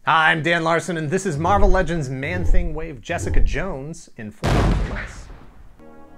Hi, I'm Dan Larson, and this is Marvel Legends Man Thing Wave Jessica Jones in 4 months.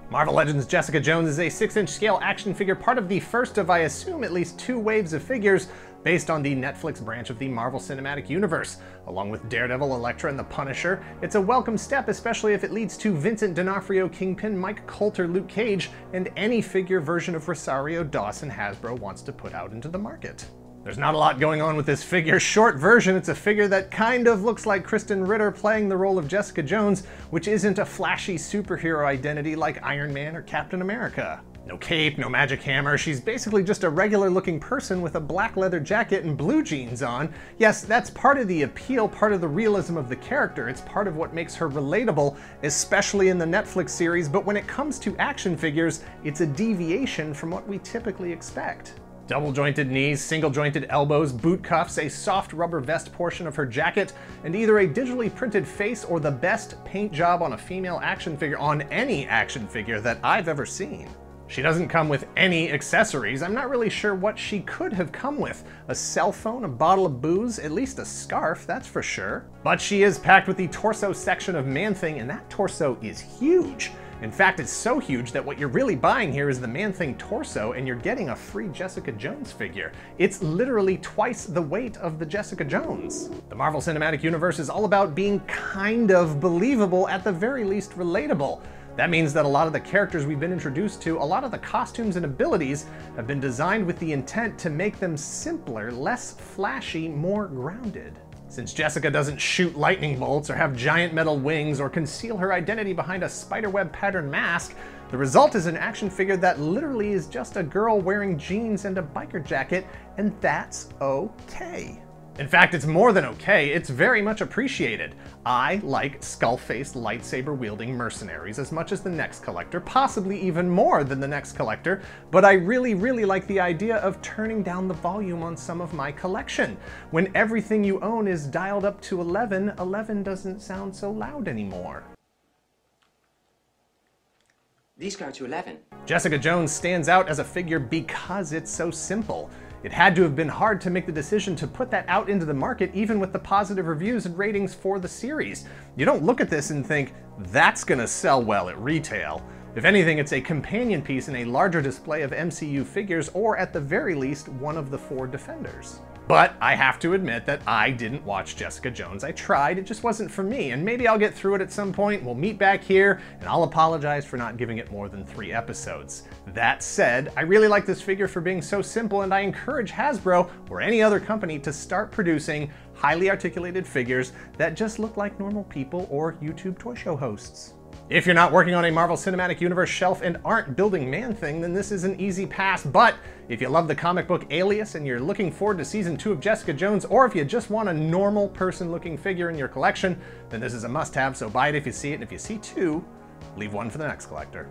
Marvel Legends Jessica Jones is a 6-inch scale action figure, part of the first of, I assume, at least 2 waves of figures based on the Netflix branch of the Marvel Cinematic Universe. Along with Daredevil, Elektra, and the Punisher, it's a welcome step, especially if it leads to Vincent D'Onofrio, Kingpin, Mike Coulter, Luke Cage, and any figure version of Rosario Dawson Hasbro wants to put out into the market. There's not a lot going on with this figure. Short version, it's a figure that kind of looks like Kristen Ritter playing the role of Jessica Jones, which isn't a flashy superhero identity like Iron Man or Captain America. No cape, no magic hammer, she's basically just a regular looking person with a black leather jacket and blue jeans on. Yes, that's part of the appeal, part of the realism of the character. It's part of what makes her relatable, especially in the Netflix series, but when it comes to action figures, it's a deviation from what we typically expect. Double-jointed knees, single-jointed elbows, boot cuffs, a soft rubber vest portion of her jacket, and either a digitally printed face or the best paint job on a female action figure, on any action figure that I've ever seen. She doesn't come with any accessories. I'm not really sure what she could have come with. A cell phone, a bottle of booze, at least a scarf, that's for sure. But she is packed with the torso section of Man Thing, and that torso is huge. In fact, it's so huge that what you're really buying here is the Man Thing torso, and you're getting a free Jessica Jones figure. It's literally twice the weight of the Jessica Jones. The Marvel Cinematic Universe is all about being kind of believable, at the very least relatable. That means that a lot of the characters we've been introduced to, a lot of the costumes and abilities, have been designed with the intent to make them simpler, less flashy, more grounded. Since Jessica doesn't shoot lightning bolts or have giant metal wings or conceal her identity behind a spiderweb pattern mask, the result is an action figure that literally is just a girl wearing jeans and a biker jacket, and that's okay. In fact, it's more than okay, it's very much appreciated. I like skull-faced, lightsaber-wielding mercenaries as much as the next collector, possibly even more than the next collector, but I really like the idea of turning down the volume on some of my collection. When everything you own is dialed up to 11, 11 doesn't sound so loud anymore. These go to 11. Jessica Jones stands out as a figure because it's so simple. It had to have been hard to make the decision to put that out into the market, even with the positive reviews and ratings for the series. You don't look at this and think, that's gonna sell well at retail. If anything, it's a companion piece in a larger display of MCU figures, or at the very least, one of the 4 Defenders. But I have to admit that I didn't watch Jessica Jones. I tried, it just wasn't for me, and maybe I'll get through it at some point. We'll meet back here, and I'll apologize for not giving it more than 3 episodes. That said, I really like this figure for being so simple, and I encourage Hasbro or any other company to start producing highly articulated figures that just look like normal people or YouTube toy show hosts. If you're not working on a Marvel Cinematic Universe shelf and aren't building Man Thing, then this is an easy pass. But if you love the comic book Alias and you're looking forward to season 2 of Jessica Jones, or if you just want a normal person looking figure in your collection, then this is a must-have, so buy it if you see it, and if you see 2, leave 1 for the next collector.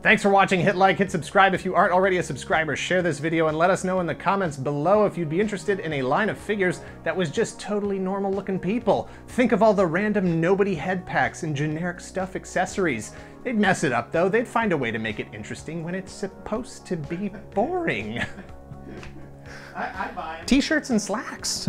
Thanks for watching. Hit like, hit subscribe if you aren't already a subscriber, share this video, and let us know in the comments below if you'd be interested in a line of figures that was just totally normal looking people. Think of all the random nobody head packs and generic stuff accessories. They'd mess it up though, they'd find a way to make it interesting when it's supposed to be boring. I buy 'em. T-shirts and slacks.